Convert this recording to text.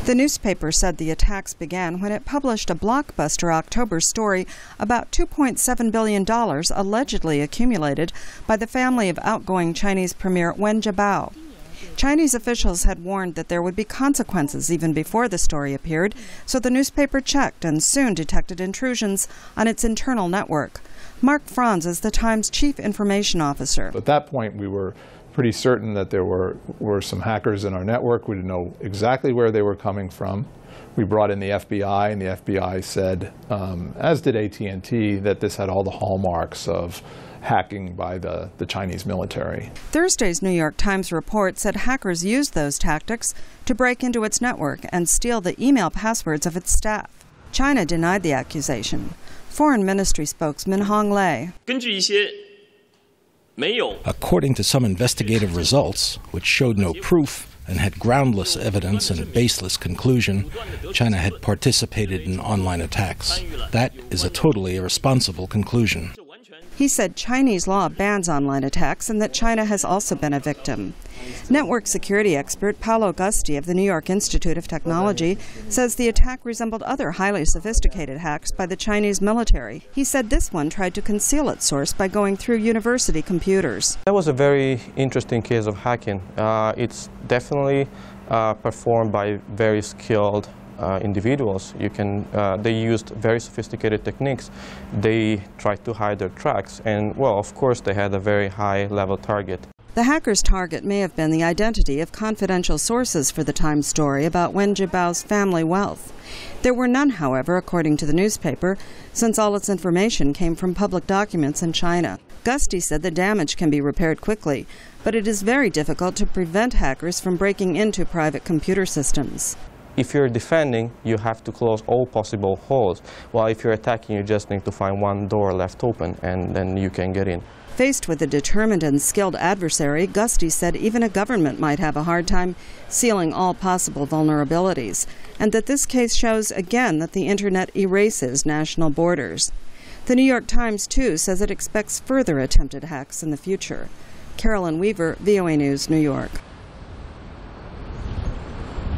The newspaper said the attacks began when it published a blockbuster October story about $2.7 billion allegedly accumulated by the family of outgoing Chinese Premier Wen Jiabao. Chinese officials had warned that there would be consequences even before the story appeared, so the newspaper checked and soon detected intrusions on its internal network. Mark Franz is the Times chief information officer. At that point, we were pretty certain that there were some hackers in our network. We didn't know exactly where they were coming from. We brought in the FBI, and the FBI said, as did AT&T, that this had all the hallmarks of hacking by the Chinese military. Thursday's New York Times report said hackers used those tactics to break into its network and steal the email passwords of its staff. China denied the accusation. Foreign Ministry spokesman Hong Lei. According to some investigative results, which showed no proof and had groundless evidence and a baseless conclusion, China had participated in online attacks. That is a totally irresponsible conclusion. He said Chinese law bans online attacks and that China has also been a victim. Network security expert Paolo Gusti of the New York Institute of Technology says the attack resembled other highly sophisticated hacks by the Chinese military. He said this one tried to conceal its source by going through university computers. That was a very interesting case of hacking. It's definitely performed by very skilled individuals. They used very sophisticated techniques. They tried to hide their tracks, and, well, of course, they had a very high-level target. The hackers' target may have been the identity of confidential sources for the Times story about Wen Jiabao's family wealth. There were none, however, according to the newspaper, since all its information came from public documents in China. Gusti said the damage can be repaired quickly, but it is very difficult to prevent hackers from breaking into private computer systems. If you're defending, you have to close all possible holes, while if you're attacking, you just need to find one door left open, and then you can get in. Faced with a determined and skilled adversary, Gusti said even a government might have a hard time sealing all possible vulnerabilities, and that this case shows again that the Internet erases national borders. The New York Times, too, says it expects further attempted hacks in the future. Carolyn Weaver, VOA News, New York.